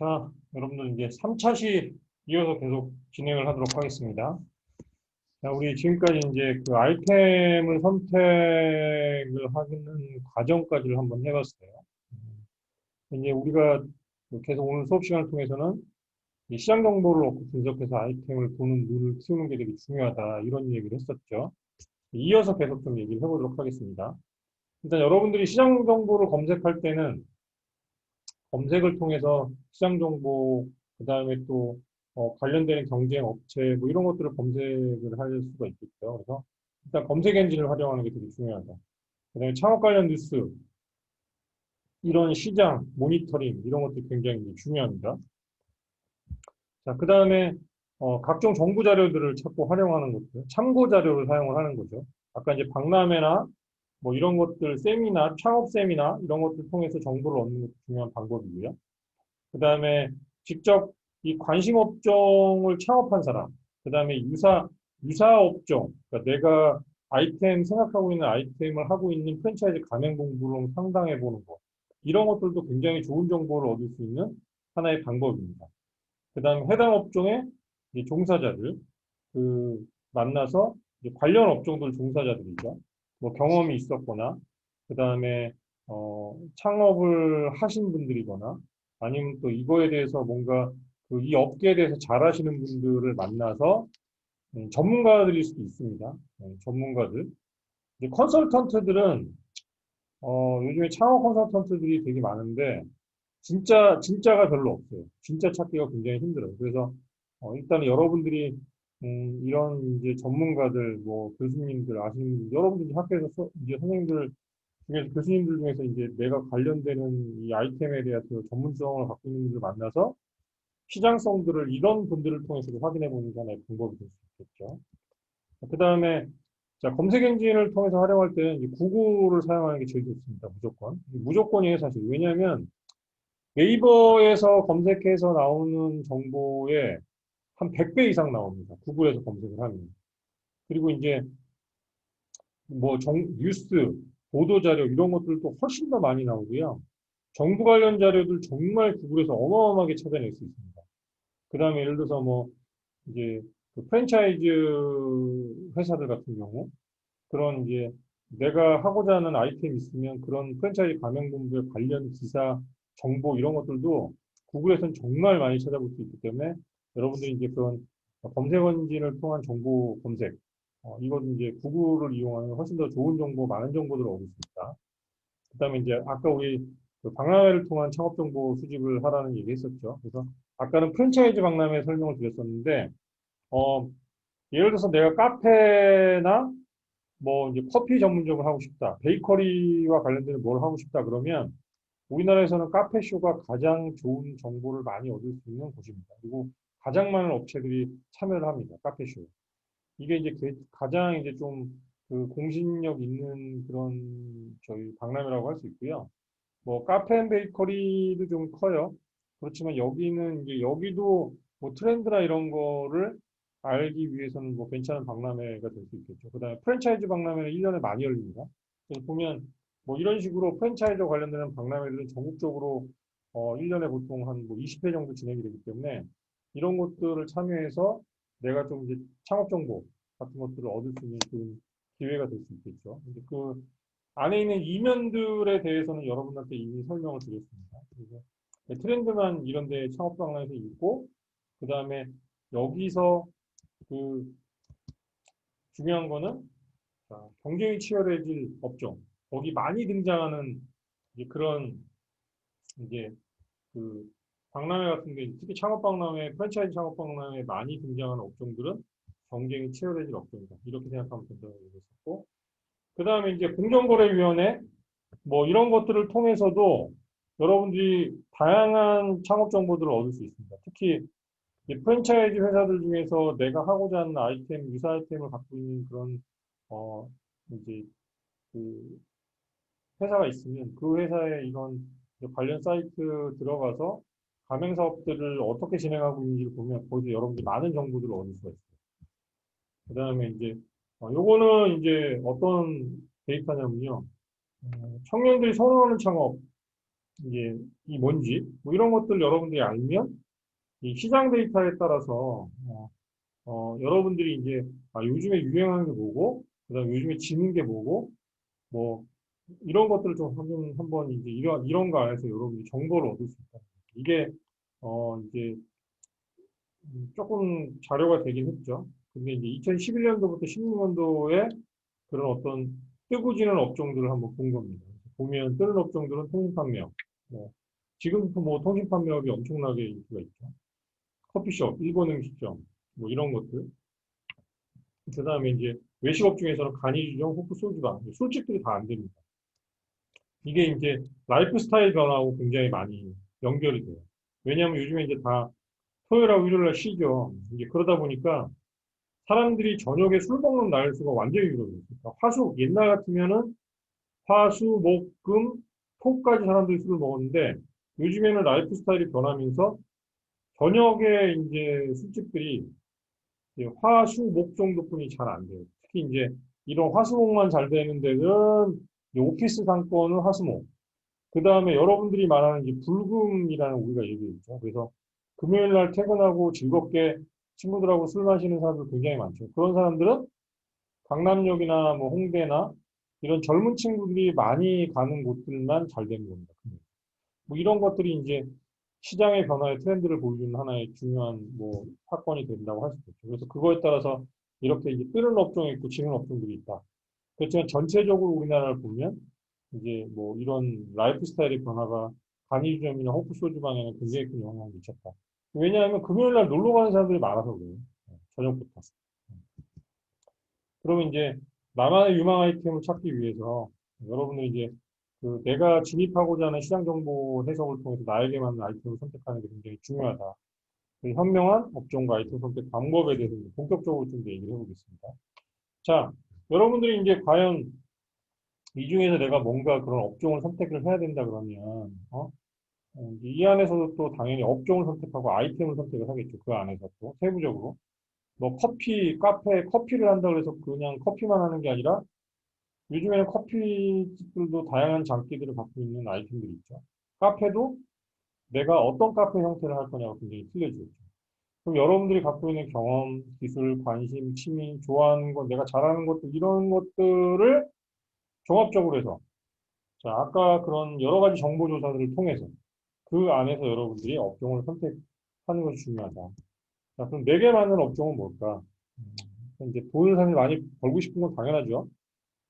자, 여러분들 이제 3차시 이어서 계속 진행을 하도록 하겠습니다. 자, 우리 지금까지 이제 그 아이템을 선택을 하는 과정까지를 한번 해봤어요. 이제 우리가 계속 오늘 수업 시간을 통해서는 이 시장 정보를 얻고 분석해서 아이템을 보는 눈을 키우는 게 되게 중요하다. 이런 얘기를 했었죠. 이어서 계속 좀 얘기를 해보도록 하겠습니다. 일단 여러분들이 시장 정보를 검색할 때는 검색을 통해서 시장 정보, 그 다음에 또 관련되는 경쟁 업체, 뭐 이런 것들을 검색을 할 수가 있겠죠. 그래서 일단 검색 엔진을 활용하는 게 되게 중요하다. 그 다음에 창업 관련 뉴스, 이런 시장, 모니터링, 이런 것들이 굉장히 중요합니다. 자, 그 다음에 각종 정보 자료들을 찾고 활용하는 것들, 참고 자료를 사용을 하는 거죠. 아까 이제 박람회나 뭐 이런 것들, 세미나, 창업 세미나, 이런 것들 통해서 정보를 얻는 것도 중요한 방법이고요. 그 다음에 직접 이 관심 업종을 창업한 사람, 그 다음에 유사 업종, 그러니까 내가 아이템 생각하고 있는 아이템을 하고 있는 프랜차이즈 가맹 공부를 상담해 보는 것. 이런 것들도 굉장히 좋은 정보를 얻을 수 있는 하나의 방법입니다. 그 다음에 해당 업종의 종사자들, 만나서 관련 업종들 종사자들이죠. 뭐 경험이 있었거나, 그 다음에 창업을 하신 분들이거나, 아니면 또 이거에 대해서 뭔가 이 업계에 대해서 잘 하시는 분들을 만나서 전문가들일 수도 있습니다. 전문가들. 이제 컨설턴트들은 요즘에 창업 컨설턴트들이 되게 많은데 진짜가 별로 없어요. 진짜 찾기가 굉장히 힘들어요. 그래서 일단 여러분들이 이런 이제 전문가들, 뭐 교수님들 아시는 분들, 여러분들이 학교에서 이제 선생님들 중에서 교수님들 중에서 이제 내가 관련되는 이 아이템에 대해서 전문성을 갖고 있는 분들 만나서 시장성들을 이런 분들을 통해서도 확인해 보는 게 하나의 방법이 될 수 있겠죠. 그 다음에 자, 검색 엔진을 통해서 활용할 때는 이제 구글을 사용하는 게 제일 좋습니다. 무조건. 무조건이에요, 사실. 왜냐하면 네이버에서 검색해서 나오는 정보에 한 100배 이상 나옵니다. 구글에서 검색을 하면. 그리고 이제 뭐 뉴스, 보도자료 이런 것들도 훨씬 더 많이 나오고요. 정부 관련 자료들 정말 구글에서 어마어마하게 찾아낼 수 있습니다. 그 다음에 예를 들어서 뭐 이제 그 프랜차이즈 회사들 같은 경우 그런 이제 내가 하고자 하는 아이템이 있으면 그런 프랜차이즈 가맹점들 관련 기사, 정보 이런 것들도 구글에서는 정말 많이 찾아볼 수 있기 때문에 여러분들이 이제 그런 검색 엔진을 통한 정보 검색, 이건 이제 구글을 이용하면 훨씬 더 좋은 정보, 많은 정보들을 얻을 수 있다. 그 다음에 이제 아까 우리 그 박람회를 통한 창업 정보 수집을 하라는 얘기 했었죠. 그래서 아까는 프랜차이즈 박람회 설명을 드렸었는데, 어, 예를 들어서 내가 카페나 뭐 이제 커피 전문점을 하고 싶다. 베이커리와 관련된 뭘 하고 싶다. 그러면 우리나라에서는 카페쇼가 가장 좋은 정보를 많이 얻을 수 있는 곳입니다. 그리고 가장 많은 업체들이 참여를 합니다. 카페쇼. 이게 이제 가장 이제 좀 그 공신력 있는 그런 저희 박람회라고 할 수 있고요. 뭐 카페 앤 베이커리도 좀 커요. 그렇지만 여기는 이제 여기도 뭐 트렌드나 이런 거를 알기 위해서는 뭐 괜찮은 박람회가 될 수 있겠죠. 그다음에 프랜차이즈 박람회는 1년에 많이 열립니다. 그래서 보면 뭐 이런 식으로 프랜차이즈 관련되는 박람회들은 전국적으로 1년에 보통 한 뭐 20회 정도 진행이 되기 때문에 이런 것들을 참여해서 내가 좀 이제 창업 정보 같은 것들을 얻을 수 있는 그 기회가 될 수 있겠죠. 근데 그 안에 있는 이면들에 대해서는 여러분한테 이미 설명을 드렸습니다. 그래서 트렌드만 이런 데 창업 방향에서 있고, 그 다음에 여기서 그 중요한 거는 자, 경쟁이 치열해질 업종, 거기 많이 등장하는 이제 그런 이제 그 박람회 같은 데 특히 창업 박람회, 프랜차이즈 창업 박람회에 많이 등장하는 업종들은 경쟁이 치열해질 업종이다. 이렇게 생각하면 된다고 얘기했었고, 그 다음에 이제 공정거래위원회 뭐 이런 것들을 통해서도 여러분들이 다양한 창업 정보들을 얻을 수 있습니다. 특히 프랜차이즈 회사들 중에서 내가 하고자 하는 아이템, 유사 아이템을 갖고 있는 그런 어 이제 그 회사가 있으면 그 회사의 이런 관련 사이트 들어가서 가맹 사업들을 어떻게 진행하고 있는지를 보면 거기서 여러분들이 많은 정보들을 얻을 수가 있어요. 그 다음에 이제 요거는 이제 어떤 데이터냐면요. 청년들이 선호하는 창업 이제 이 뭔지 뭐 이런 것들 여러분들이 알면 이 시장 데이터에 따라서 여러분들이 이제 요즘에 유행하는 게 뭐고 그다음에 요즘에 지는 게 뭐고 뭐 이런 것들을 좀 한번 이제 이런 거 안에서 여러분들이 정보를 얻을 수 있다. 이게 이제 조금 자료가 되긴 했죠. 근데 이제 2011년도부터 16년도에 그런 어떤 뜨고 지는 업종들을 한번 본 겁니다. 보면 뜨는 업종들은 통신판매업, 뭐 지금부터 뭐 통신판매업이 엄청나게 인기가 있죠. 커피숍, 일본 음식점, 뭐 이런 것들. 그 다음에 이제 외식업 중에서는 간이주점, 호프 소주방, 술집들이 다 안 됩니다. 이게 이제 라이프 스타일 변화하고 굉장히 많이 연결이 돼요. 왜냐하면 요즘에 이제 다 토요일하고 일요일날 쉬죠. 이제 그러다 보니까 사람들이 저녁에 술 먹는 날 수가 완전히 줄어들어요. 그러니까 옛날 같으면은 화수, 목, 금, 토까지 사람들이 술을 먹었는데 요즘에는 라이프 스타일이 변하면서 저녁에 이제 술집들이 이제 화수, 목 정도뿐이 잘 안 돼요. 특히 이제 이런 화수목만 잘 되는 데는 이제 오피스 상권은 화수목. 그 다음에 여러분들이 말하는 이제 불금이라는 우리가 얘기했죠. 그래서 금요일 날 퇴근하고 즐겁게 친구들하고 술 마시는 사람들 굉장히 많죠. 그런 사람들은 강남역이나 뭐 홍대나 이런 젊은 친구들이 많이 가는 곳들만 잘 되는 겁니다. 뭐 이런 것들이 이제 시장의 변화의 트렌드를 보여주는 하나의 중요한 뭐 사건이 된다고 할 수 있죠. 그래서 그거에 따라서 이렇게 이제 뜨는 업종이 있고 지는 업종들이 있다. 그렇지만 전체적으로 우리나라를 보면 이제 뭐 이런 라이프 스타일의 변화가 간이주점이나 호프 소주방에는 굉장히 큰 영향을 미쳤다. 왜냐하면 금요일 날 놀러 가는 사람들이 많아서 그래요. 저녁부터. 그러면 이제 나만의 유망 아이템을 찾기 위해서 여러분들이 이제 그 내가 진입하고자 하는 시장 정보 해석을 통해서 나에게 맞는 아이템을 선택하는 게 굉장히 중요하다. 그 현명한 업종과 아이템 선택 방법에 대해서 본격적으로 좀 더 얘기를 해보겠습니다. 자, 여러분들이 이제 과연 이 중에서 내가 뭔가 그런 업종을 선택을 해야 된다 그러면, 이 안에서도 또 당연히 업종을 선택하고 아이템을 선택을 하겠죠. 그 안에서 또 세부적으로. 뭐 커피, 카페, 커피를 한다고 해서 그냥 커피만 하는 게 아니라 요즘에는 커피집들도 다양한 장기들을 갖고 있는 아이템들이 있죠. 카페도 내가 어떤 카페 형태를 할 거냐가 굉장히 틀려지겠죠. 그럼 여러분들이 갖고 있는 경험, 기술, 관심, 취미, 좋아하는 것, 내가 잘하는 것들, 이런 것들을 종합적으로 해서, 자, 아까 그런 여러 가지 정보 조사들을 통해서 그 안에서 여러분들이 업종을 선택하는 것이 중요하다. 자, 그럼 내게 맞는 업종은 뭘까? 이제 돈을 사실 많이 벌고 싶은 건 당연하죠.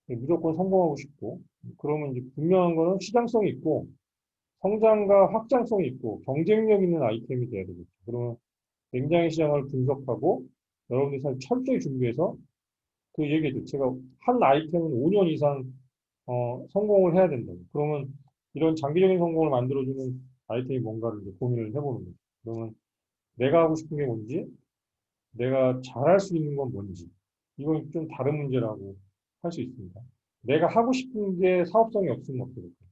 무조건 성공하고 싶고. 그러면 이제 분명한 거는 시장성이 있고, 성장과 확장성이 있고, 경쟁력 있는 아이템이 돼야 되겠죠. 그러면 굉장히 시장을 분석하고, 여러분들이 사실 철저히 준비해서 그 얘기죠. 제가 한 아이템은 5년 이상, 성공을 해야 된다. 그러면 이런 장기적인 성공을 만들어주는 아이템이 뭔가를 이제 고민을 해보는 거죠. 그러면 내가 하고 싶은 게 뭔지, 내가 잘할 수 있는 건 뭔지, 이건 좀 다른 문제라고 할 수 있습니다. 내가 하고 싶은 게 사업성이 없으면 어떻게 될까요?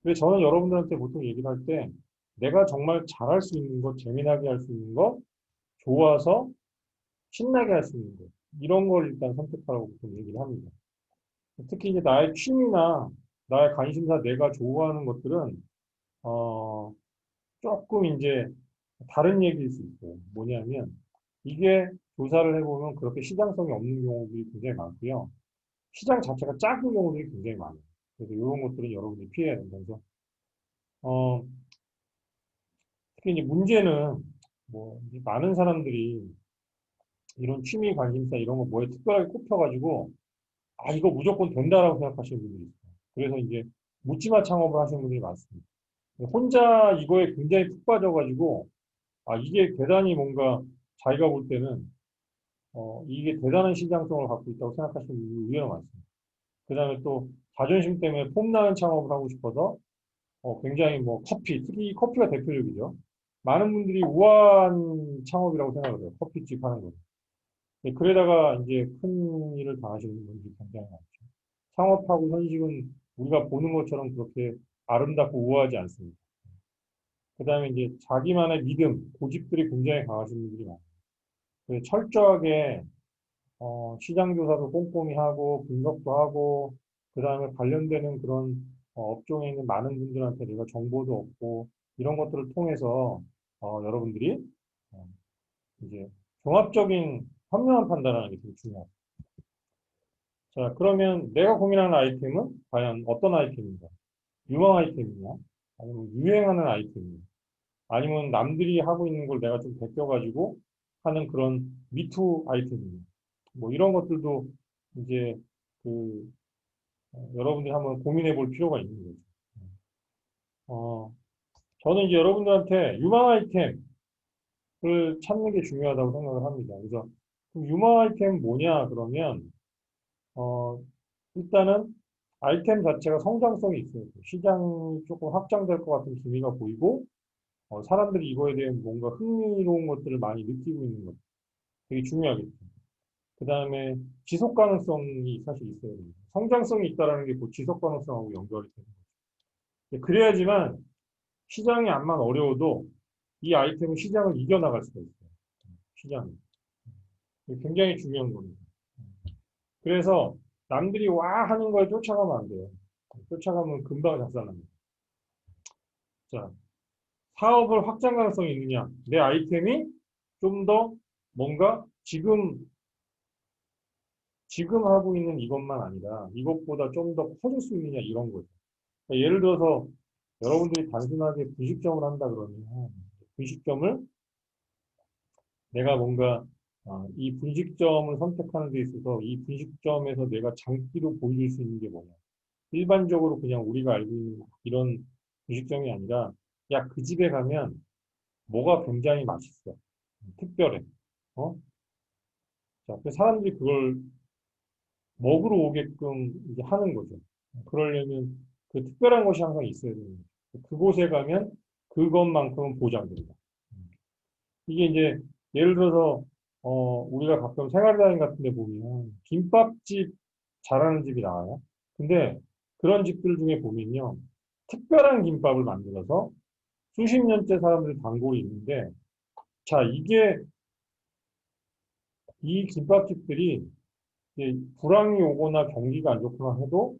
근데 저는 여러분들한테 보통 얘기를 할 때, 내가 정말 잘할 수 있는 것, 재미나게 할 수 있는 것, 좋아서 신나게 할 수 있는 것, 이런 걸 일단 선택하라고 보통 얘기를 합니다. 특히 이제 나의 취미나 나의 관심사, 내가 좋아하는 것들은, 어, 조금 이제 다른 얘기일 수 있어요. 뭐냐면, 이게 조사를 해보면 그렇게 시장성이 없는 경우들이 굉장히 많고요. 시장 자체가 작은 경우들이 굉장히 많아요. 그래서 이런 것들은 여러분들이 피해야 된다. 그래서, 어, 특히 이제 문제는 뭐, 이제 많은 사람들이 이런 취미 관심사 이런 거 뭐에 특별하게 꼽혀가지고, 이거 무조건 된다라고 생각하시는 분들이 있어요. 그래서 이제 묻지마 창업을 하시는 분들이 많습니다. 혼자 이거에 굉장히 푹 빠져가지고, 이게 대단히 뭔가 자기가 볼 때는, 이게 대단한 시장성을 갖고 있다고 생각하시는 분들이 의외로 많습니다. 그 다음에 또 자존심 때문에 폼나는 창업을 하고 싶어서 굉장히 뭐 커피, 특히 커피가 대표적이죠. 많은 분들이 우아한 창업이라고 생각을 해요. 커피집 하는 거. 그러다가 이제 큰 일을 당하시는 분들이 굉장히 많죠. 창업하고 현직은 우리가 보는 것처럼 그렇게 아름답고 우아하지 않습니다. 그 다음에 이제 자기만의 믿음, 고집들이 굉장히 강하신 분들이 많아요. 그래서 철저하게 시장 조사도 꼼꼼히 하고 분석도 하고 그 다음에 관련되는 그런 업종에 있는 많은 분들한테 내가 정보도 얻고 이런 것들을 통해서 여러분들이 어, 이제 종합적인 현명한 판단하는 게 되게 중요해요. 자, 그러면 내가 고민하는 아이템은 과연 어떤 아이템인가? 유망 아이템이냐? 아니면 유행하는 아이템이냐? 아니면 남들이 하고 있는 걸 내가 좀 베껴가지고 하는 그런 미투 아이템이냐? 뭐 이런 것들도 이제 그 여러분들이 한번 고민해 볼 필요가 있는 거죠. 어, 저는 이제 여러분들한테 유망 아이템을 찾는 게 중요하다고 생각을 합니다. 그래서 그 유망 아이템 뭐냐 그러면 어, 일단은 아이템 자체가 성장성이 있어요. 시장이 조금 확장될 것 같은 기미가 보이고 사람들이 이거에 대한 뭔가 흥미로운 것들을 많이 느끼고 있는 것 되게 중요하겠죠. 그 다음에 지속 가능성이 사실 있어야 됩니다. 성장성이 있다라는 게 그 지속 가능성하고 연결이 되는 거죠. 그래야지만 시장이 암만 어려워도 이 아이템은 시장을 이겨나갈 수가 있어요. 시장이. 굉장히 중요한 겁니다. 그래서 남들이 와 하는 거에 쫓아가면 안 돼요. 쫓아가면 금방 작살납니다. 자, 사업을 확장 가능성이 있느냐? 내 아이템이 좀 더 뭔가 지금 하고 있는 이것만 아니라 이것보다 좀 더 커질 수 있느냐 이런 거죠. 그러니까 예를 들어서 여러분들이 단순하게 분식점을 한다 그러면 분식점을 내가 뭔가 이 분식점을 선택하는 데 있어서 이 분식점에서 내가 장기로 보여줄 수 있는 게 뭐냐. 일반적으로 그냥 우리가 알고 있는 이런 분식점이 아니라 야, 그 집에 가면 뭐가 굉장히 맛있어. 특별해. 어? 자, 그 사람들이 그걸 먹으러 오게끔 이제 하는 거죠. 그러려면 그 특별한 것이 항상 있어야 되는 거죠. 그곳에 가면 그것만큼은 보장된다. 이게 이제 예를 들어서 우리가 가끔 생활다행 같은 데 보면 김밥집 잘하는 집이 나와요. 근데 그런 집들 중에 보면요. 특별한 김밥을 만들어서 수십 년째 사람들이 단골이 있는데 자, 이 김밥집들이 이제 불황이 오거나 경기가 안 좋거나 해도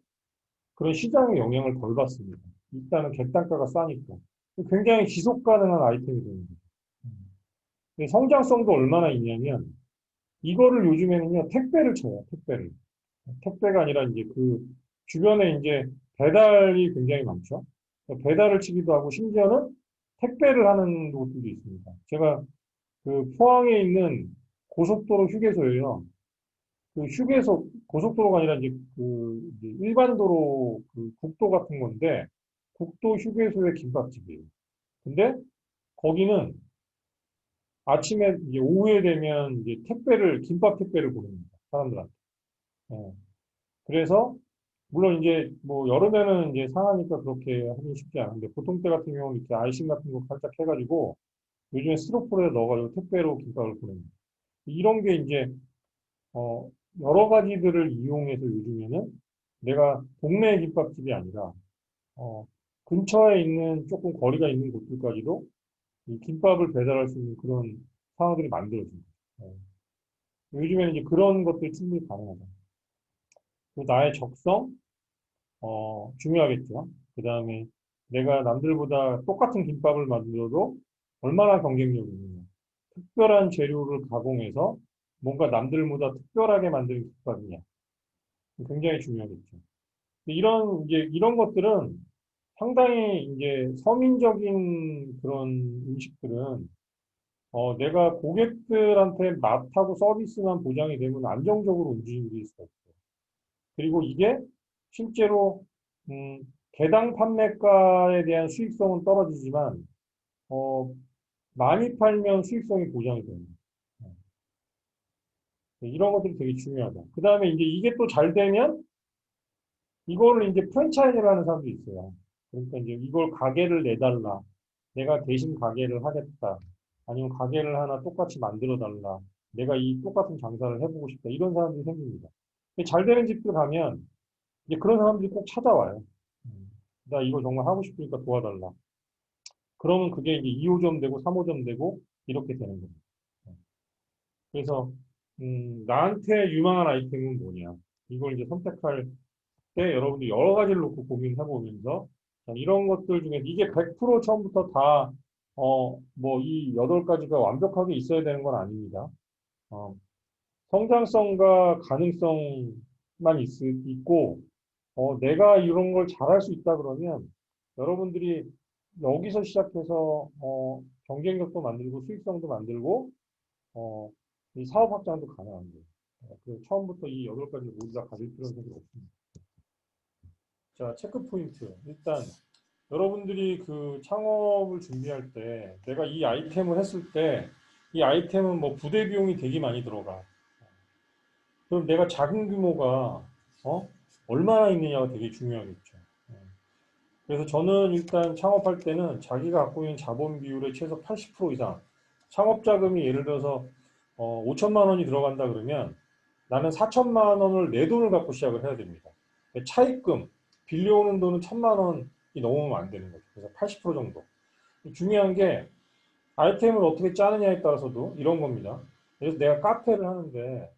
그런 시장의 영향을 덜 받습니다. 일단은 객단가가 싸니까. 굉장히 지속 가능한 아이템이 되는 거죠. 성장성도 얼마나 있냐면 이거를 요즘에는요, 택배를 쳐요, 택배를. 택배가 아니라 이제 그 주변에 이제 배달이 굉장히 많죠. 배달을 치기도 하고 심지어는 택배를 하는 곳들도 있습니다. 제가 그 포항에 있는 고속도로 휴게소예요. 그 휴게소, 고속도로가 아니라 이제 그 이제 일반 도로 그 국도 같은 건데 국도 휴게소의 김밥집이에요. 근데 거기는 아침에 이제 오후에 되면 이제 김밥 택배를 보냅니다. 사람들한테. 예. 그래서 물론 이제 뭐 여름에는 이제 상하니까 그렇게 하기 쉽지 않은데 보통 때 같은 경우는 이렇게 아이싱 같은 거 살짝 해가지고 요즘에 스티로폼에 넣어가지고 택배로 김밥을 보냅니다. 이런 게 이제 어 여러 가지들을 이용해서 요즘에는 내가 동네 김밥집이 아니라 어 근처에 있는 조금 거리가 있는 곳들까지도 이 김밥을 배달할 수 있는 그런 상황들이 만들어집니다. 요즘에는 이제 그런 것들이 충분히 가능하다. 나의 적성, 중요하겠죠. 그 다음에 내가 남들보다 똑같은 김밥을 만들어도 얼마나 경쟁력이 있느냐. 특별한 재료를 가공해서 뭔가 남들보다 특별하게 만드는 김밥이냐. 굉장히 중요하겠죠. 이런 것들은 상당히 이제 서민적인 그런 음식들은 내가 고객들한테 맛하고 서비스만 보장이 되면 안정적으로 움직일 수가 있어요. 그리고 이게 실제로 개당 판매가에 대한 수익성은 떨어지지만 어, 많이 팔면 수익성이 보장이 됩니다. 이런 것들이 되게 중요하다. 그 다음에 이제 이게 또 잘 되면 이거를 이제 프랜차이즈를 하는 사람도 있어요. 그러니까 이제 이걸 가게를 내달라. 내가 대신 가게를 하겠다. 아니면 가게를 하나 똑같이 만들어 달라. 내가 이 똑같은 장사를 해보고 싶다. 이런 사람들이 생깁니다. 잘 되는 집들 가면 이제 그런 사람들이 꼭 찾아와요. 나 이거 정말 하고 싶으니까 도와달라. 그러면 그게 이제 2호점 되고 3호점 되고 이렇게 되는 겁니다. 그래서 나한테 유망한 아이템은 뭐냐? 이걸 이제 선택할 때 여러분들이 여러 가지를 놓고 고민해 보면서 이런 것들 중에 이게 100% 처음부터 다 뭐 이 8가지가 완벽하게 있어야 되는 건 아닙니다. 어, 성장성과 가능성만 있고 내가 이런 걸 잘할 수 있다 그러면 여러분들이 여기서 시작해서 경쟁력도 만들고 수익성도 만들고 어, 이 사업 확장도 가능합니다. 그 처음부터 이 8가지를 모두 다 가질 필요는 사실 없습니다. 자, 체크 포인트. 일단 여러분들이 그 창업을 준비할 때 내가 이 아이템을 했을 때 이 아이템은 뭐 부대 비용이 되게 많이 들어가. 그럼 내가 작은 규모가 얼마나 있느냐가 되게 중요하겠죠. 그래서 저는 일단 창업할 때는 자기가 갖고 있는 자본 비율의 최소 80% 이상 창업 자금이 예를 들어서 5천만 원이 들어간다 그러면 나는 4천만 원을 내 돈을 갖고 시작을 해야 됩니다. 차입금, 빌려오는 돈은 1천만 원이 넘으면 안 되는 거죠. 그래서 80% 정도. 중요한 게 아이템을 어떻게 짜느냐에 따라서도 이런 겁니다. 그래서 내가 카페를 하는데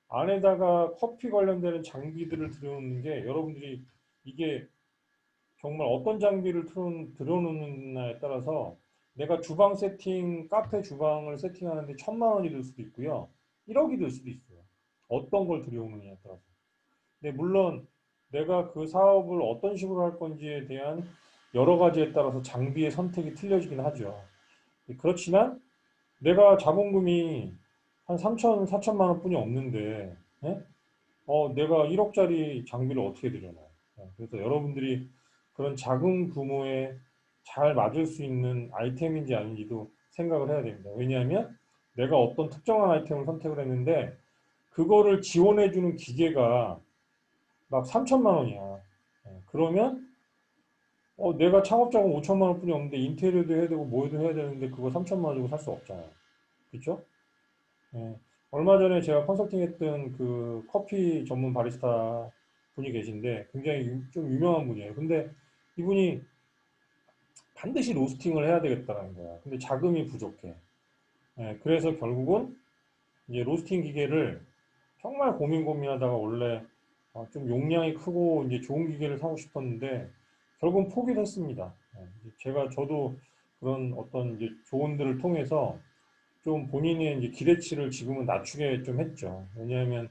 안에다가 커피 관련되는 장비들을 들여놓는 게 여러분들이 이게 정말 어떤 장비를 들여놓느냐에 따라서 내가 주방 세팅, 카페 주방을 세팅하는데 1천만 원이 들 수도 있고요. 1억이 들 수도 있어요. 어떤 걸 들여오느냐에 따라서. 근데 물론 내가 그 사업을 어떤 식으로 할 건지에 대한 여러 가지에 따라서 장비의 선택이 틀려지긴 하죠. 그렇지만 내가 자본금이 한 3천, 4천만 원뿐이 없는데, 예? 내가 1억짜리 장비를 어떻게 들여놔요? 그래서 여러분들이 그런 작은 규모에 잘 맞을 수 있는 아이템인지 아닌지도 생각을 해야 됩니다. 왜냐하면 내가 어떤 특정한 아이템을 선택을 했는데 그거를 지원해주는 기계가 막 3천만 원이야. 그러면 내가 창업자금 5천만 원뿐이 없는데 인테리어도 해야 되고 뭐도 해야 되는데 그거 3천만 원 주고 살 수 없잖아요. 그렇죠? 예. 얼마 전에 제가 컨설팅했던 그 커피 전문 바리스타 분이 계신데 굉장히 좀 유명한 분이에요. 근데 이분이 반드시 로스팅을 해야 되겠다는 거야. 근데 자금이 부족해. 예, 그래서 결국은 이제 로스팅 기계를 정말 고민하다가 원래 좀 용량이 크고 이제 좋은 기계를 사고 싶었는데 결국은 포기를 했습니다. 저도 그런 어떤 이제 조언들을 통해서 좀 본인의 이제 기대치를 지금은 낮추게 좀 했죠. 왜냐하면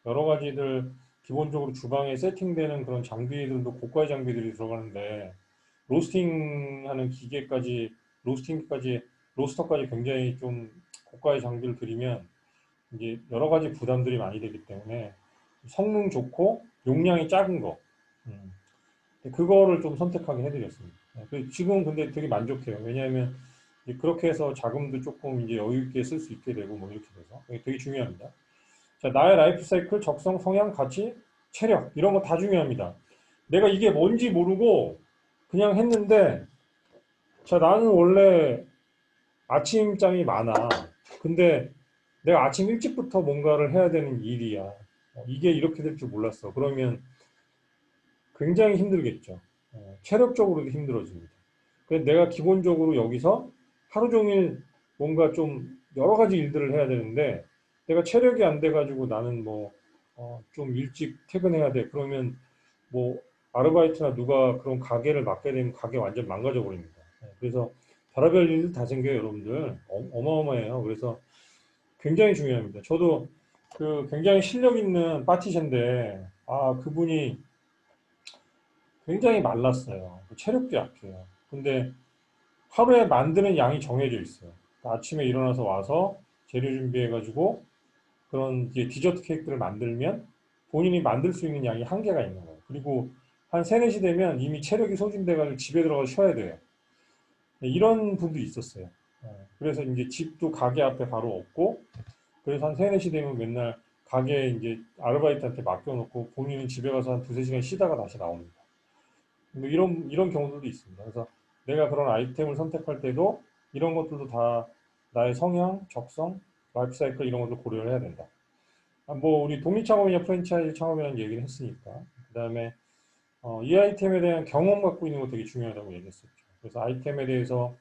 여러 가지들 기본적으로 주방에 세팅되는 그런 장비들도 고가의 장비들이 들어가는데 로스팅하는 기계까지 로스팅까지 로스터까지 굉장히 좀 고가의 장비를 들이면 이제 여러 가지 부담들이 많이 되기 때문에 성능 좋고 용량이 작은 거 그거를 좀 선택하게 해드렸습니다. 지금 근데 되게 만족해요. 왜냐하면 이제 그렇게 해서 자금도 조금 이제 여유 있게 쓸 수 있게 되고 뭐 이렇게 돼서 되게 중요합니다. 자, 나의 라이프 사이클, 적성, 성향, 가치, 체력 이런 거 다 중요합니다. 내가 이게 뭔지 모르고 그냥 했는데 자, 나는 원래 아침잠이 많아. 근데 내가 아침 일찍부터 뭔가를 해야 되는 일이야. 이게 이렇게 될 줄 몰랐어. 그러면 굉장히 힘들겠죠. 체력적으로도 힘들어집니다. 그래서 내가 기본적으로 여기서 하루 종일 뭔가 좀 여러 가지 일들을 해야 되는데 내가 체력이 안 돼가지고 나는 뭐 좀 일찍 퇴근해야 돼. 그러면 뭐 아르바이트나 누가 그런 가게를 맡게 되면 가게 완전 망가져 버립니다. 그래서 별의별 일들 다 생겨요, 여러분들. 어마어마해요. 그래서 굉장히 중요합니다. 저도 그 굉장히 실력 있는 파티션인데 그분이 굉장히 말랐어요. 체력도 약해요. 근데 하루에 만드는 양이 정해져 있어요. 그러니까 아침에 일어나서 와서 재료 준비해가지고 그런 이제 디저트 케이크를 만들면 본인이 만들 수 있는 양이 한계가 있는 거예요. 그리고 한 3, 4시 되면 이미 체력이 소진돼가지고 집에 들어가서 쉬어야 돼요. 이런 분도 있었어요. 그래서 이제 집도 가게 앞에 바로 없고 그래서 한 3, 4시 되면 맨날 가게에 이제 아르바이트한테 맡겨놓고 본인은 집에 가서 한 2, 3시간 쉬다가 다시 나옵니다. 뭐 이런 경우들도 있습니다. 그래서 내가 그런 아이템을 선택할 때도 이런 것들도 다 나의 성향, 적성, 라이프 사이클 이런 것들 고려를 해야 된다. 뭐 우리 독립 창업이냐 프랜차이즈 창업이라는 얘기를 했으니까 그다음에 이 아이템에 대한 경험 갖고 있는 거 되게 중요하다고 얘기했었죠. 그래서 아이템에 대해서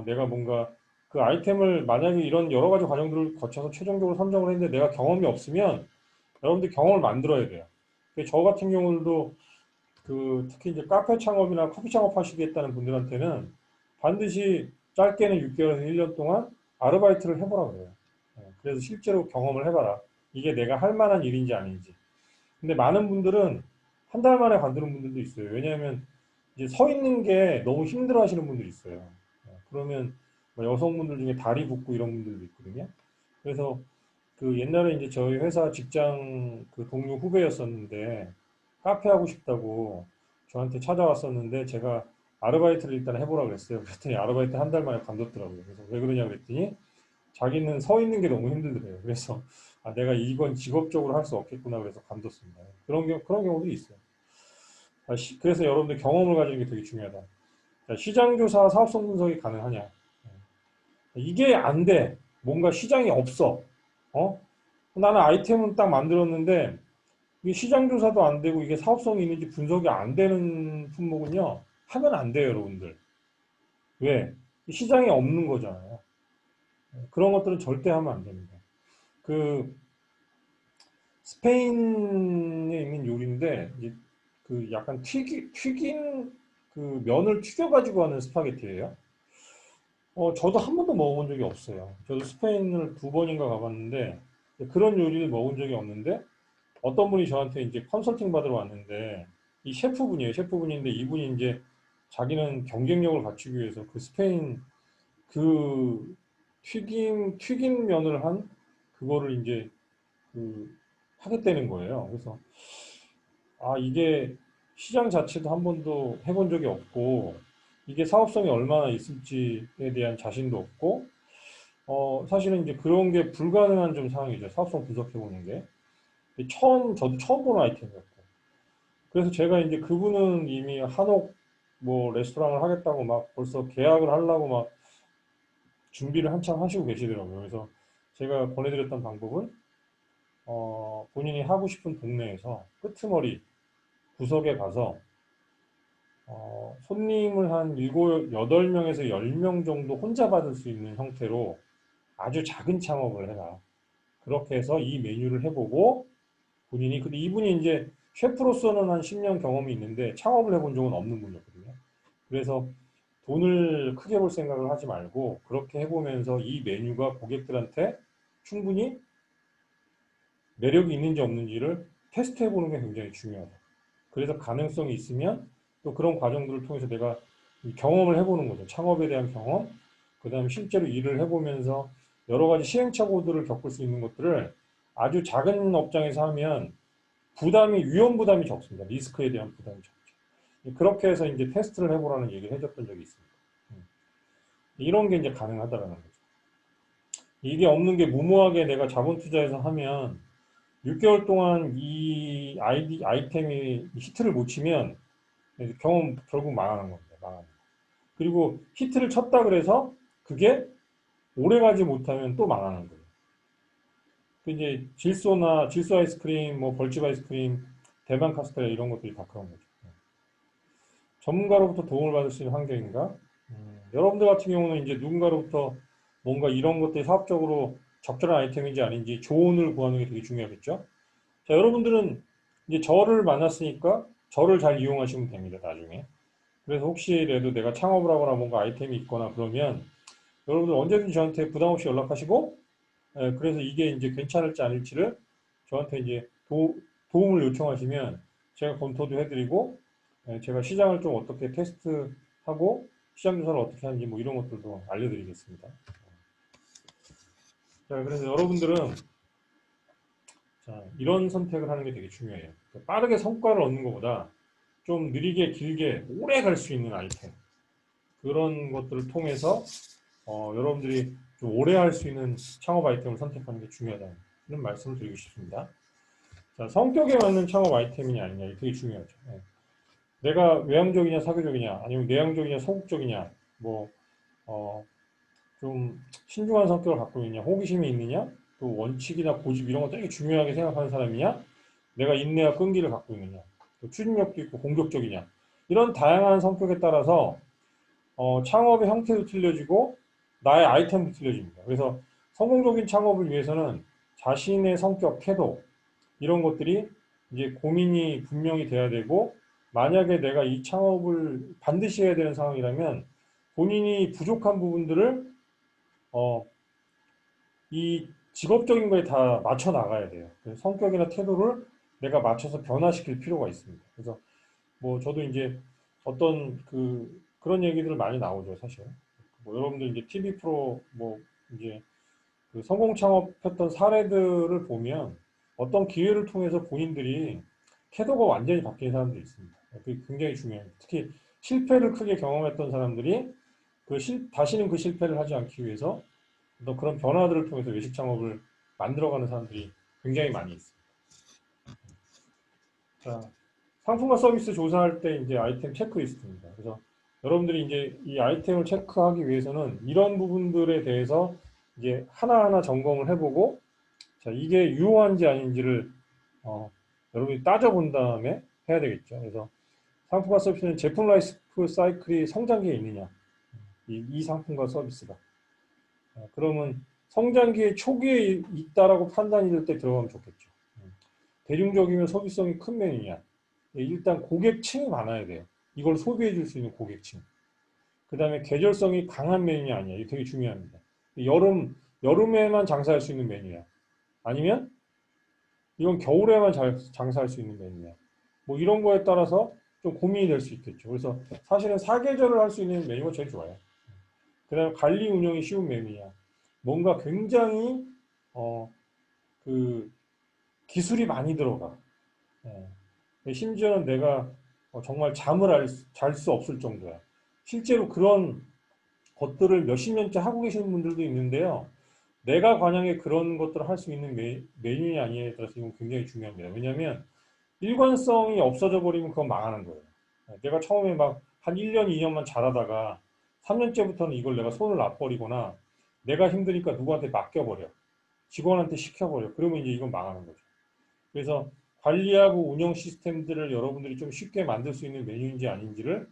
내가 뭔가 그 아이템을 만약에 이런 여러 가지 과정들을 거쳐서 최종적으로 선정을 했는데 내가 경험이 없으면 여러분들 경험을 만들어야 돼요. 저 같은 경우도 특히 이제 카페 창업이나 커피 창업 하시겠다는 분들한테는 반드시 짧게는 6개월에서 1년 동안 아르바이트를 해보라 그래요. 그래서 실제로 경험을 해봐라. 이게 내가 할 만한 일인지 아닌지. 근데 많은 분들은 한 달 만에 관두는 분들도 있어요. 왜냐하면 이제 서 있는 게 너무 힘들어 하시는 분들이 있어요. 그러면 뭐 여성분들 중에 다리 붓고 이런 분들도 있거든요. 그래서 옛날에 이제 저희 회사 직장 동료 후배였었는데 카페 하고 싶다고 저한테 찾아왔었는데 제가 아르바이트를 일단 해보라 그랬어요. 그랬더니 아르바이트 한 달 만에 관뒀더라고요. 그래서 왜 그러냐 그랬더니 자기는 서 있는 게 너무 힘들더래요. 그래서 내가 이건 직업적으로 할 수 없겠구나 그래서 관뒀습니다. 그런 경우도 있어요. 그래서 여러분들 경험을 가지는 게 되게 중요하다. 자, 시장조사 사업성 분석이 가능하냐? 이게 안 돼. 뭔가 시장이 없어. 어? 나는 아이템은 딱 만들었는데 이게 시장 조사도 안 되고 이게 사업성이 있는지 분석이 안 되는 품목은요. 하면 안 돼요, 여러분들. 왜? 시장이 없는 거잖아요. 그런 것들은 절대 하면 안 됩니다. 그 스페인에 있는 요리인데 이제 약간 튀긴 면을 튀겨가지고 하는 스파게티예요. 저도 한 번도 먹어본 적이 없어요. 저도 스페인을 2번인가 가봤는데 그런 요리를 먹은 적이 없는데 어떤 분이 저한테 이제 컨설팅 받으러 왔는데 이 셰프분이에요. 셰프분인데 이분이 이제 자기는 경쟁력을 갖추기 위해서 스페인 튀긴 면을 한 그거를 이제 하겠다는 거예요. 그래서 이게 시장 자체도 한 번도 해본 적이 없고 이게 사업성이 얼마나 있을지에 대한 자신도 없고 사실은 이제 그런 게 불가능한 좀 상황이죠. 사업성 분석해 보는 게. 저도 처음 보는 아이템이었고. 그래서 제가 이제 그분은 이미 한옥 뭐 레스토랑을 하겠다고 막 벌써 계약을 하려고 막 준비를 한참 하시고 계시더라고요. 그래서 제가 보내드렸던 방법은 본인이 하고 싶은 동네에서 끄트머리 구석에 가서 손님을 한 7, 8명에서 10명 정도 혼자 받을 수 있는 형태로 아주 작은 창업을 해라. 그렇게 해서 이 메뉴를 해보고 근데 이분이 이제 셰프로서는 한 10년 경험이 있는데 창업을 해본 적은 없는 분이었거든요. 그래서 돈을 크게 벌 생각을 하지 말고 그렇게 해보면서 이 메뉴가 고객들한테 충분히 매력이 있는지 없는지를 테스트 해보는 게 굉장히 중요하다. 그래서 가능성이 있으면 또 그런 과정들을 통해서 내가 경험을 해보는 거죠. 창업에 대한 경험, 그 다음에 실제로 일을 해보면서 여러 가지 시행착오들을 겪을 수 있는 것들을 아주 작은 업장에서 하면 위험 부담이 적습니다. 리스크에 대한 부담이 적죠. 그렇게 해서 이제 테스트를 해보라는 얘기를 해줬던 적이 있습니다. 이런 게 이제 가능하다라는 거죠. 이게 없는 게 무모하게 내가 자본 투자해서 하면 6개월 동안 이 아이템이 히트를 못 치면 경험 결국 망하는 겁니다. 망하는 거. 그리고 히트를 쳤다 그래서 그게 오래 가지 못하면 또 망하는 거예요. 이제 질소 아이스크림, 뭐 벌집 아이스크림, 대만 카스테라 이런 것들이 다 그런 거죠. 전문가로부터 도움을 받을 수 있는 환경인가? 여러분들 같은 경우는 이제 누군가로부터 뭔가 이런 것들이 사업적으로 적절한 아이템인지 아닌지 조언을 구하는 게 되게 중요하겠죠? 자, 여러분들은 이제 저를 만났으니까 저를 잘 이용하시면 됩니다, 나중에. 그래서 혹시라도 내가 창업을 하거나 뭔가 아이템이 있거나 그러면 여러분들 언제든지 저한테 부담 없이 연락하시고, 그래서 이게 이제 괜찮을지 아닐지를 저한테 이제 도움을 요청하시면 제가 검토도 해드리고, 제가 시장을 좀 어떻게 테스트하고 시장 조사를 어떻게 하는지 뭐 이런 것들도 알려드리겠습니다. 자, 그래서 여러분들은 자, 이런 선택을 하는 게 되게 중요해요. 빠르게 성과를 얻는 것보다 좀 느리게 길게 오래 갈 수 있는 아이템 그런 것들을 통해서 여러분들이 좀 오래 할 수 있는 창업 아이템을 선택하는 게 중요하다는 말씀을 드리고 싶습니다. 자, 성격에 맞는 창업 아이템이냐 아니냐 이게 되게 중요하죠. 내가 외향적이냐 사교적이냐 아니면 내향적이냐 소극적이냐 뭐 좀 신중한 성격을 갖고 있느냐 호기심이 있느냐 또 원칙이나 고집 이런 거 되게 중요하게 생각하는 사람이냐 내가 인내와 끈기를 갖고 있느냐 또 추진력도 있고 공격적이냐 이런 다양한 성격에 따라서 창업의 형태도 틀려지고 나의 아이템도 틀려집니다. 그래서 성공적인 창업을 위해서는 자신의 성격, 태도 이런 것들이 이제 고민이 분명히 돼야 되고 만약에 내가 이 창업을 반드시 해야 되는 상황이라면 본인이 부족한 부분들을 이 직업적인 거에 다 맞춰 나가야 돼요. 그래서 성격이나 태도를 내가 맞춰서 변화시킬 필요가 있습니다. 그래서 뭐 저도 이제 어떤 그런 얘기들 많이 나오죠, 사실. 뭐 여러분들 이제 TV 프로 뭐 이제 그 성공 창업했던 사례들을 보면 어떤 기회를 통해서 본인들이 태도가 완전히 바뀐 사람들이 있습니다. 그게 굉장히 중요합니다. 특히 실패를 크게 경험했던 사람들이 다시는 그 실패를 하지 않기 위해서 또 그런 변화들을 통해서 외식 창업을 만들어가는 사람들이 굉장히 많이 있습니다. 자, 상품과 서비스 조사할 때 이제 아이템 체크리스트입니다. 그래서 여러분들이 이제 이 아이템을 체크하기 위해서는 이런 부분들에 대해서 이제 하나하나 점검을 해보고, 자, 이게 유효한지 아닌지를 여러분이 따져본 다음에 해야 되겠죠. 그래서 상품과 서비스는 제품 라이프 사이클이 성장기에 있느냐, 이 상품과 서비스가. 그러면 성장기의 초기에 있다라고 판단이 될 때 들어가면 좋겠죠. 대중적이면 소비성이 큰 메뉴냐. 일단 고객층이 많아야 돼요. 이걸 소비해 줄 수 있는 고객층. 그 다음에 계절성이 강한 메뉴냐 아니야. 이게 되게 중요합니다. 여름에만 장사할 수 있는 메뉴야. 아니면 이건 겨울에만 장사할 수 있는 메뉴야. 뭐 이런 거에 따라서 좀 고민이 될 수 있겠죠. 그래서 사실은 사계절을 할 수 있는 메뉴가 제일 좋아요. 그 다음에 관리 운영이 쉬운 메뉴야. 뭔가 굉장히, 그, 기술이 많이 들어가. 심지어는 내가 정말 잠을 잘 수 없을 정도야. 실제로 그런 것들을 몇십 년째 하고 계시는 분들도 있는데요. 내가 관양에 그런 것들을 할 수 있는 메뉴냐 아니냐에 따라서 이건 굉장히 중요합니다. 왜냐하면 일관성이 없어져 버리면 그건 망하는 거예요. 내가 처음에 막 한 1년, 2년만 잘하다가 3년째부터는 이걸 내가 손을 놔버리거나 내가 힘드니까 누구한테 맡겨버려. 직원한테 시켜버려. 그러면 이제 이건 망하는 거죠. 그래서 관리하고 운영 시스템들을 여러분들이 좀 쉽게 만들 수 있는 메뉴인지 아닌지를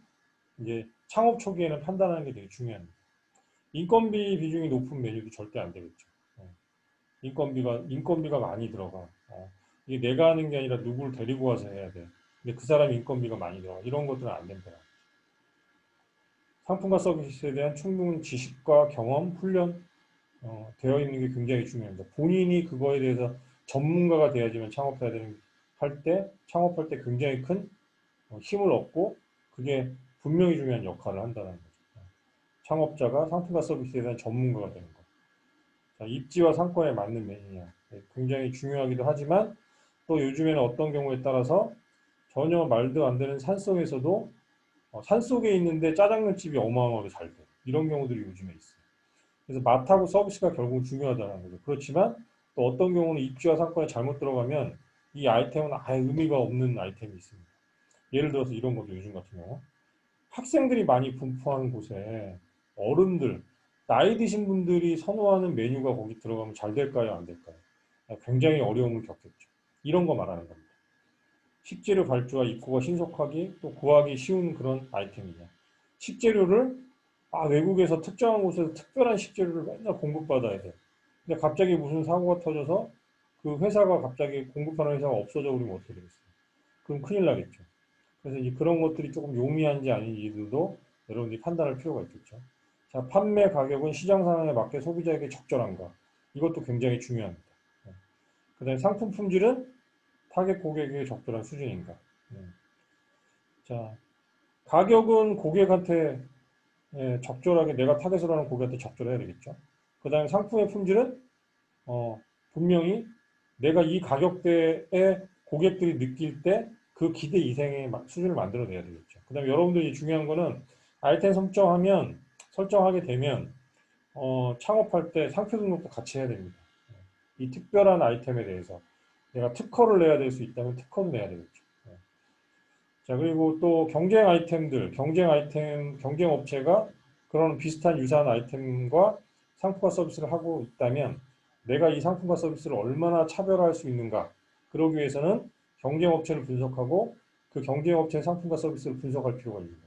이제 창업 초기에는 판단하는 게 되게 중요합니다. 인건비 비중이 높은 메뉴도 절대 안 되겠죠. 인건비가 많이 들어가. 이게 내가 하는 게 아니라 누구를 데리고 와서 해야 돼. 근데 그 사람 인건비가 많이 들어가. 이런 것들은 안 된다. 상품과 서비스에 대한 충분한 지식과 경험, 훈련 되어 있는 게 굉장히 중요합니다. 본인이 그거에 대해서 전문가가 돼야지만 창업할 때 굉장히 큰 힘을 얻고 그게 분명히 중요한 역할을 한다는 거죠. 창업자가 상품과 서비스에 대한 전문가가 되는 거. 자, 입지와 상권에 맞는 메뉴냐. 굉장히 중요하기도 하지만 또 요즘에는 어떤 경우에 따라서 전혀 말도 안 되는 산속에서도 산속에 있는데 짜장면집이 어마어마하게 잘 돼. 이런 경우들이 요즘에 있어요. 그래서 맛하고 서비스가 결국 중요하다는 거죠. 그렇지만 또 어떤 경우는 입지와 상권에 잘못 들어가면 이 아이템은 아예 의미가 없는 아이템이 있습니다. 예를 들어서 이런 거죠. 요즘 같은 경우. 학생들이 많이 분포하는 곳에 어른들, 나이 드신 분들이 선호하는 메뉴가 거기 들어가면 잘 될까요? 안 될까요? 굉장히 어려움을 겪겠죠. 이런 거 말하는 겁니다. 식재료 발주와 입고가 신속하기 또 구하기 쉬운 그런 아이템이냐. 식재료를 외국에서 특정한 곳에서 특별한 식재료를 맨날 공급받아야 돼. 근데 갑자기 무슨 사고가 터져서 그 회사가 갑자기 공급하는 회사가 없어져 버리면 어떻게 되겠어요? 그럼 큰일 나겠죠. 그래서 이제 그런 것들이 조금 용이한지 아닌지도 여러분들이 판단할 필요가 있겠죠. 자, 판매 가격은 시장 상황에 맞게 소비자에게 적절한가? 이것도 굉장히 중요합니다. 그 다음에 상품 품질은 타겟 고객에게 적절한 수준인가? 자, 가격은 고객한테 적절하게 내가 타겟으로 하는 고객한테 적절해야 되겠죠. 그 다음에 상품의 품질은 분명히 내가 이 가격대에 고객들이 느낄 때 그 기대 이상의 수준을 만들어내야 되겠죠. 그 다음에 여러분들이 중요한 거는 아이템 설정하게 되면 창업할 때 상표 등록도 같이 해야 됩니다. 이 특별한 아이템에 대해서 내가 특허를 내야 될 수 있다면 특허도 내야 되겠죠. 자, 그리고 또 경쟁 업체가 그런 비슷한 유사한 아이템과 상품과 서비스를 하고 있다면 내가 이 상품과 서비스를 얼마나 차별화할 수 있는가. 그러기 위해서는 경쟁 업체를 분석하고 그 경쟁 업체의 상품과 서비스를 분석할 필요가 있는 거죠.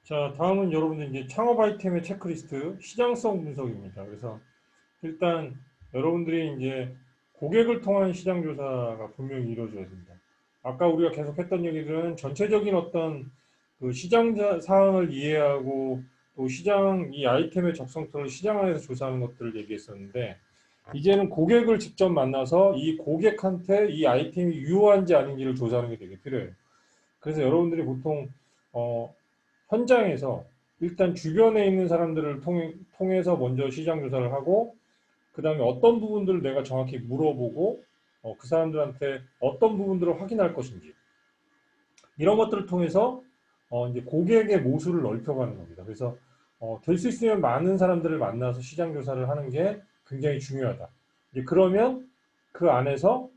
자, 다음은 여러분들 이제 창업 아이템의 체크리스트, 시장성 분석입니다. 그래서 일단 여러분들이 이제 고객을 통한 시장 조사가 분명히 이루어져야 된다. 아까 우리가 계속 했던 얘기들은 전체적인 어떤 그 시장 사항을 이해하고 또 시장 이 아이템의 적성성을 시장 안에서 조사하는 것들을 얘기했었는데 이제는 고객을 직접 만나서 이 고객한테 이 아이템이 유효한지 아닌지를 조사하는 게 되게 필요해요. 그래서 여러분들이 보통 어, 현장에서 일단 주변에 있는 사람들을 통해서 먼저 시장 조사를 하고 그 다음에 어떤 부분들을 내가 정확히 물어보고 그 사람들한테 어떤 부분들을 확인할 것인지 이런 것들을 통해서 이제 고객의 모수를 넓혀가는 겁니다. 그래서 될 수 있으면 많은 사람들을 만나서 시장 조사를 하는 게 굉장히 중요하다. 이제 그러면 그 안에서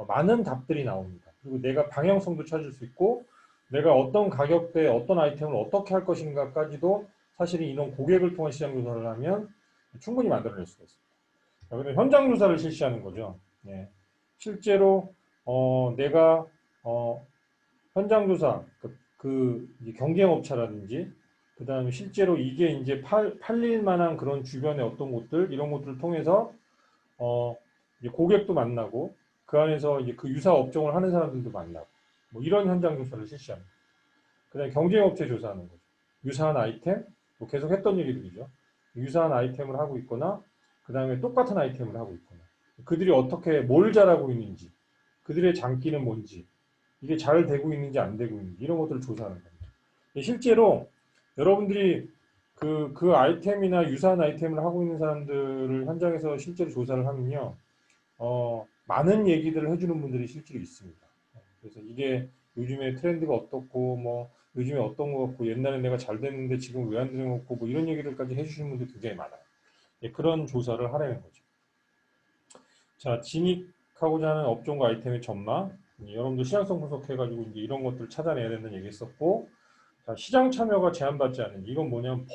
많은 답들이 나옵니다. 그리고 내가 방향성도 찾을 수 있고 내가 어떤 가격대에 어떤 아이템을 어떻게 할 것인가까지도 사실은 이런 고객을 통한 시장 조사를 하면 충분히 만들어낼 수가 있습니다. 그래서 현장 조사를 실시하는 거죠. 예. 실제로 내가 현장 조사 이제 경쟁업체라든지 그 다음에 실제로 이게 이제 팔릴 만한 그런 주변의 어떤 곳들 이런 곳들을 통해서 이제 고객도 만나고 그 안에서 이제 그 유사 업종을 하는 사람들도 만나고 뭐 이런 현장 조사를 실시합니다. 그다음에 경쟁업체 조사하는 거죠. 유사한 아이템, 뭐 계속 했던 얘기들이죠. 유사한 아이템을 하고 있거나 그 다음에 똑같은 아이템을 하고 있거나 그들이 어떻게 뭘 잘하고 있는지 그들의 장기는 뭔지 이게 잘 되고 있는지 안 되고 있는지 이런 것들을 조사하는 겁니다. 실제로 여러분들이 그 아이템이나 유사한 아이템을 하고 있는 사람들을 현장에서 실제로 조사를 하면요. 많은 얘기들을 해주는 분들이 실제로 있습니다. 그래서 이게 요즘에 트렌드가 어떻고, 뭐, 요즘에 어떤 거 같고, 옛날에 내가 잘 됐는데 지금 왜 안 되는 거 같고, 뭐 이런 얘기들까지 해주시는 분들이 굉장히 많아요. 예, 그런 조사를 하라는 거죠. 자, 진입하고자 하는 업종과 아이템의 전망. 여러분들 시장성 분석해가지고 이제 이런 것들을 찾아내야 된다는 얘기 했었고, 자, 시장 참여가 제한받지 않는, 이건 뭐냐면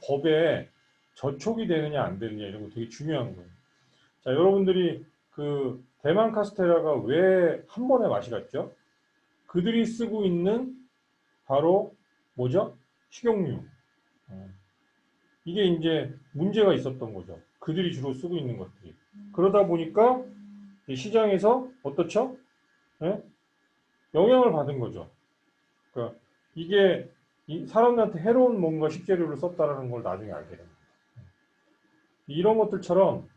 법에 저촉이 되느냐 안 되느냐 이런 거 되게 중요한 거예요. 자, 여러분들이 그 대만 카스테라가 왜 한 번에 맛이 갔죠? 그들이 쓰고 있는 바로 뭐죠? 식용유. 어, 이게 이제 문제가 있었던 거죠. 그들이 주로 쓰고 있는 것들이. 그러다 보니까 시장에서 어떻죠? 예? 영향을 받은 거죠. 그러니까 이게 사람들한테 해로운 뭔가 식재료를 썼다라는 걸 나중에 알게 됩니다. 이런 것들처럼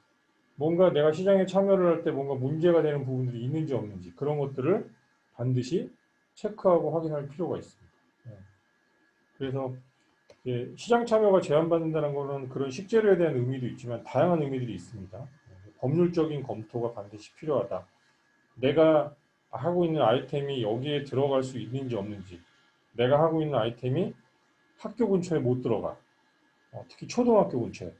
뭔가 내가 시장에 참여를 할 때 뭔가 문제가 되는 부분들이 있는지 없는지 그런 것들을 반드시 체크하고 확인할 필요가 있습니다. 예. 그래서 시장 참여가 제한받는다는 것은 그런 식재료에 대한 의미도 있지만 다양한 의미들이 있습니다. 법률적인 검토가 반드시 필요하다. 내가 하고 있는 아이템이 여기에 들어갈 수 있는지 없는지, 내가 하고 있는 아이템이 학교 근처에 못 들어가. 특히 초등학교 근처에.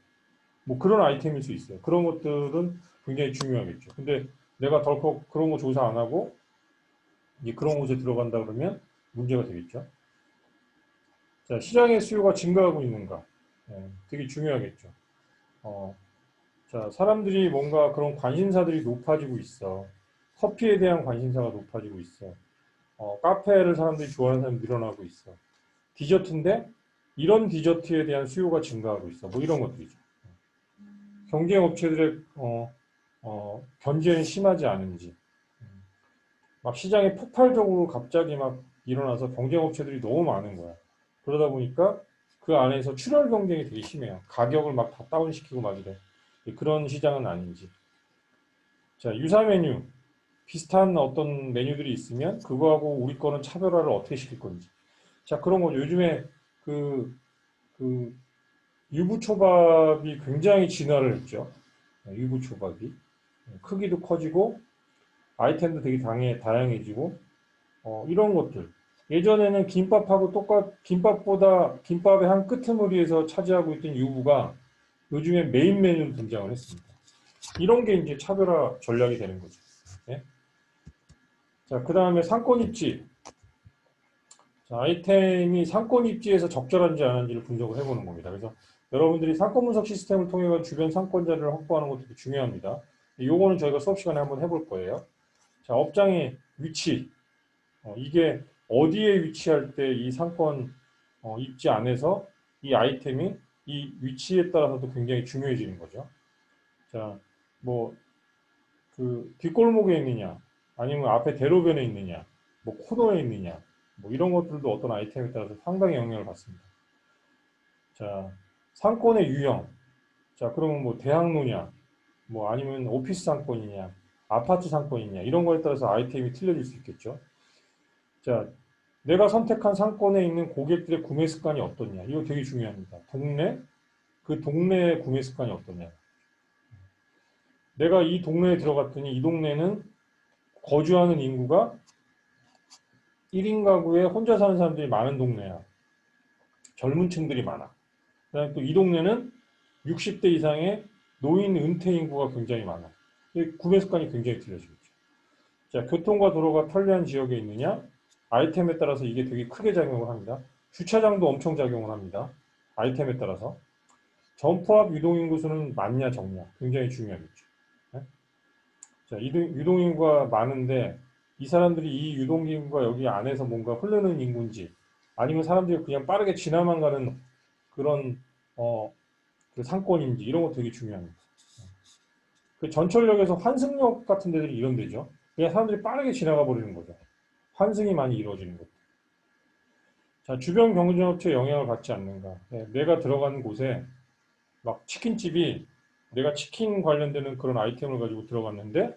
뭐 그런 아이템일 수 있어요. 그런 것들은 굉장히 중요하겠죠. 근데 내가 덜컥 그런 거 조사 안 하고 이제 그런 곳에 들어간다 그러면 문제가 되겠죠. 자, 시장의 수요가 증가하고 있는가? 되게 중요하겠죠. 어, 자, 사람들이 뭔가 그런 관심사들이 높아지고 있어. 커피에 대한 관심사가 높아지고 있어. 카페를 사람들이 좋아하는 사람이 늘어나고 있어. 디저트인데 이런 디저트에 대한 수요가 증가하고 있어. 뭐 이런 것들이죠. 경쟁 업체들의 견제는 심하지 않은지. 막 시장이 폭발적으로 갑자기 막 일어나서 경쟁 업체들이 너무 많은 거야. 그러다 보니까 그 안에서 출혈 경쟁이 되게 심해요. 가격을 막 다 다운시키고 막 이래. 그런 시장은 아닌지. 자, 유사 메뉴. 비슷한 어떤 메뉴들이 있으면 그거하고 우리 거는 차별화를 어떻게 시킬 건지. 자, 그런 거죠. 요즘에 그, 그, 유부초밥이 굉장히 진화를 했죠. 유부초밥이. 크기도 커지고, 아이템도 되게 다양해지고, 이런 것들. 예전에는 김밥하고 김밥보다 김밥의 한 끄트머리에서 차지하고 있던 유부가 요즘에 메인 메뉴로 등장을 했습니다. 이런 게 이제 차별화 전략이 되는 거죠. 네? 자, 그 다음에 상권 입지. 자, 아이템이 상권 입지에서 적절한지 안 한지를 분석을 해보는 겁니다. 그래서 여러분들이 상권 분석 시스템을 통해 주변 상권 자료를 확보하는 것도 중요합니다. 요거는 저희가 수업 시간에 한번 해볼 거예요. 자, 업장의 위치. 이게 어디에 위치할 때 이 상권 입지 안에서 이 아이템이 이 위치에 따라서도 굉장히 중요해지는 거죠. 자, 뭐, 그 뒷골목에 있느냐, 아니면 앞에 대로변에 있느냐, 뭐 코너에 있느냐, 뭐 이런 것들도 어떤 아이템에 따라서 상당히 영향을 받습니다. 자, 상권의 유형. 자, 그러면 뭐 대학로냐, 뭐 아니면 오피스 상권이냐, 아파트 상권이냐, 이런 거에 따라서 아이템이 틀려질 수 있겠죠. 자, 내가 선택한 상권에 있는 고객들의 구매 습관이 어떻냐. 이거 되게 중요합니다. 그 동네의 구매 습관이 어떠냐. 내가 이 동네에 들어갔더니 이 동네는 거주하는 인구가 1인 가구에 혼자 사는 사람들이 많은 동네야. 젊은 층들이 많아. 그다음에 또 이 동네는 60대 이상의 노인 은퇴 인구가 굉장히 많아. 구매 습관이 굉장히 틀려지겠죠. 자, 교통과 도로가 편리한 지역에 있느냐? 아이템에 따라서 이게 되게 크게 작용을 합니다. 주차장도 엄청 작용을 합니다. 아이템에 따라서. 점포 앞 유동인구 수는 많냐 적냐 굉장히 중요하겠죠. 네? 자, 유동인구가 많은데 이 사람들이 이 유동인구가 여기 안에서 뭔가 흐르는 인구인지 아니면 사람들이 그냥 빠르게 지나만 가는 그런 그 상권인지 이런 거 되게 중요합니다. 그 전철역에서 환승역 같은 데들이 이런 데죠. 그냥 사람들이 빠르게 지나가 버리는 거죠. 환승이 많이 이루어지는 것. 자, 주변 경쟁업체에 영향을 받지 않는가. 네, 내가 들어가는 곳에 막 치킨집이 내가 치킨 관련되는 그런 아이템을 가지고 들어갔는데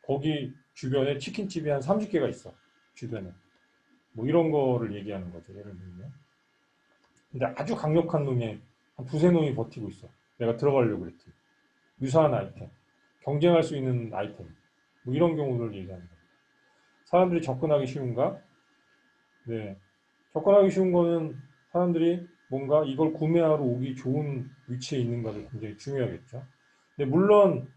거기 주변에 치킨집이 한 30개가 있어. 주변에. 뭐 이런 거를 얘기하는 거죠. 예를 들면. 근데 아주 강력한 놈이 한 두세 놈이 버티고 있어. 내가 들어가려고 그랬지. 유사한 아이템. 경쟁할 수 있는 아이템. 뭐 이런 경우를 얘기하는 거예요. 사람들이 접근하기 쉬운가? 네. 접근하기 쉬운 거는 사람들이 뭔가 이걸 구매하러 오기 좋은 위치에 있는가가 굉장히 중요하겠죠. 근데 물론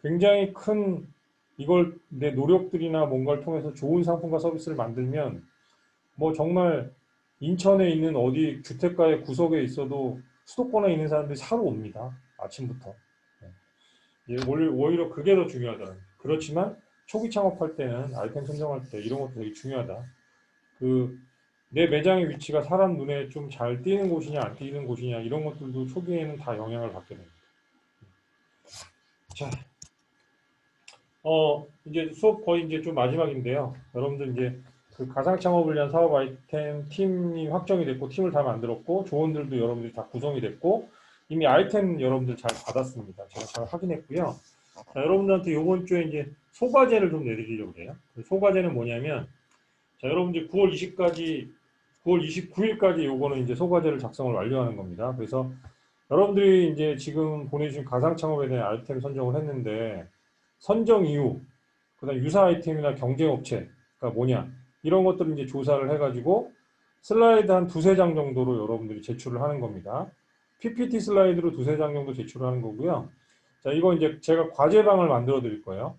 굉장히 큰 이걸 내 노력들이나 뭔가를 통해서 좋은 상품과 서비스를 만들면 뭐 정말 인천에 있는 어디 주택가의 구석에 있어도 수도권에 있는 사람들이 사러 옵니다. 아침부터. 오히려 그게 더 중요하더라고요. 그렇지만 초기 창업할 때는 아이템 선정할 때 이런 것도 되게 중요하다. 그 내 매장의 위치가 사람 눈에 좀 잘 띄는 곳이냐 안 띄는 곳이냐 이런 것들도 초기에는 다 영향을 받게 됩니다. 자, 이제 수업 거의 이제 좀 마지막인데요. 여러분들 이제 그 가상 창업을 위한 사업 아이템 팀이 확정이 됐고 팀을 다 만들었고 조원들도 여러분들이 다 구성이 됐고 이미 아이템 여러분들 잘 받았습니다. 제가 잘 확인했고요. 자, 여러분들한테 이번 주에 이제 소과제를 좀 내드리려고 해요. 그 소과제는 뭐냐면 자, 여러분들 9월 29일까지 요거는 이제 소과제를 작성을 완료하는 겁니다. 그래서 여러분들이 이제 지금 보내주신 가상 창업에 대한 아이템 선정을 했는데 선정 이유, 그다음 유사 아이템이나 경쟁 업체가 뭐냐 이런 것들을 이제 조사를 해가지고 슬라이드 한 두세 장 정도로 여러분들이 제출을 하는 겁니다. PPT 슬라이드로 두세 장 정도 제출을 하는 거고요. 자, 이거 이제 제가 과제방을 만들어 드릴 거예요.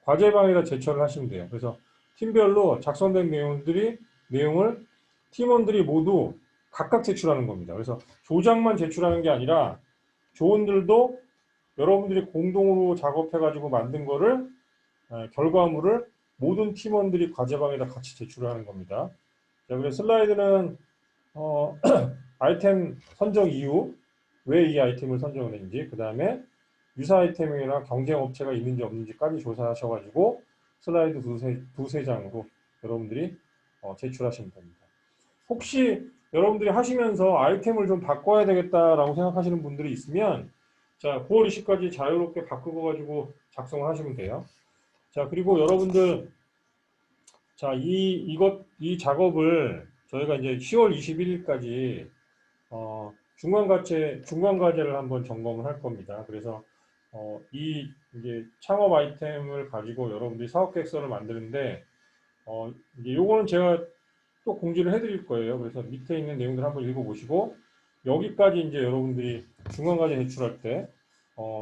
과제방에다 제출을 하시면 돼요. 그래서 팀별로 작성된 내용을 팀원들이 모두 각각 제출하는 겁니다. 그래서 조장만 제출하는 게 아니라 조원들도 여러분들이 공동으로 작업해가지고 만든 거를 결과물을 모든 팀원들이 과제방에다 같이 제출하는 겁니다. 자, 그래서 슬라이드는 아이템 선정 이유, 왜 이 아이템을 선정을 했는지, 그 다음에 유사 아이템이나 경쟁 업체가 있는지 없는지까지 조사하셔가지고 슬라이드 두세 장으로 여러분들이 제출하시면 됩니다. 혹시 여러분들이 하시면서 아이템을 좀 바꿔야 되겠다라고 생각하시는 분들이 있으면 자, 9월 20일까지 자유롭게 바꾸고 가지고 작성을 하시면 돼요. 자, 그리고 여러분들 자, 이 작업을 저희가 이제 10월 21일까지 중간 과제를 한번 점검을 할 겁니다. 그래서 이제 창업 아이템을 가지고 여러분들이 사업 계획서를 만드는데 이제 요거는 제가 또 공지를 해드릴 거예요. 그래서 밑에 있는 내용들 한번 읽어보시고 여기까지 이제 여러분들이 중간과제 제출할 때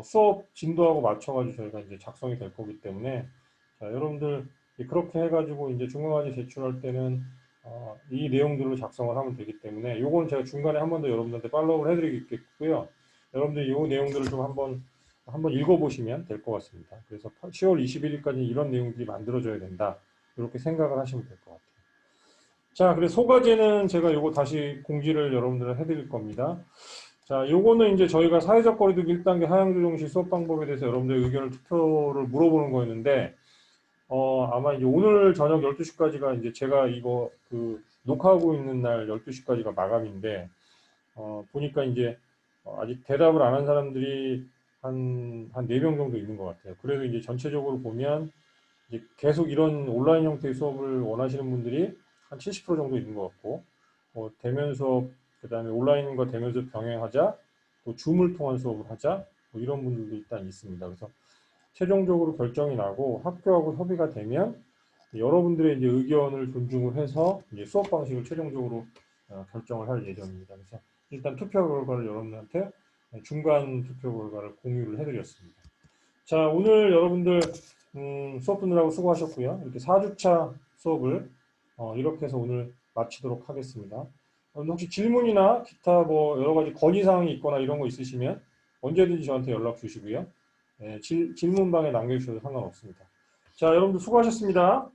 수업 진도하고 맞춰가지고 저희가 이제 작성이 될 거기 때문에 자, 여러분들 그렇게 해가지고 이제 중간과제 제출할 때는 이 내용들로 작성을 하면 되기 때문에 요거는 제가 중간에 한 번 더 여러분들한테 팔로우를 해드리겠고요. 여러분들이 이 내용들을 좀 한번 읽어보시면 될 것 같습니다. 그래서 10월 21일까지 이런 내용들이 만들어져야 된다. 이렇게 생각을 하시면 될 것 같아요. 자, 그래서 소과제는 제가 요거 다시 공지를 여러분들 해드릴 겁니다. 자, 요거는 이제 저희가 사회적 거리두기 1단계 하향조정시 수업 방법에 대해서 여러분들 의견을 투표를 물어보는 거였는데, 아마 이제 오늘 저녁 12시까지가 이제 제가 이거 녹화하고 있는 날 12시까지가 마감인데, 보니까 이제 아직 대답을 안 한 사람들이 한 4명 정도 있는 것 같아요. 그래도 이제 전체적으로 보면 이제 계속 이런 온라인 형태의 수업을 원하시는 분들이 한 70% 정도 있는 것 같고, 대면 수업, 그 다음에 온라인과 대면 수업 병행하자, 또 줌을 통한 수업을 하자, 뭐 이런 분들도 일단 있습니다. 그래서 최종적으로 결정이 나고 학교하고 협의가 되면 여러분들의 이제 의견을 존중을 해서 이제 수업 방식을 최종적으로 결정을 할 예정입니다. 그래서 일단 투표 결과를 여러분들한테 중간 투표 결과를 공유를 해드렸습니다. 자, 오늘 여러분들 수업 듣느라고 수고하셨고요. 이렇게 4주차 수업을 이렇게 해서 오늘 마치도록 하겠습니다. 혹시 질문이나 기타 뭐 여러 가지 건의사항이 있거나 이런 거 있으시면 언제든지 저한테 연락 주시고요. 질문방에 남겨주셔도 상관없습니다. 자, 여러분들 수고하셨습니다.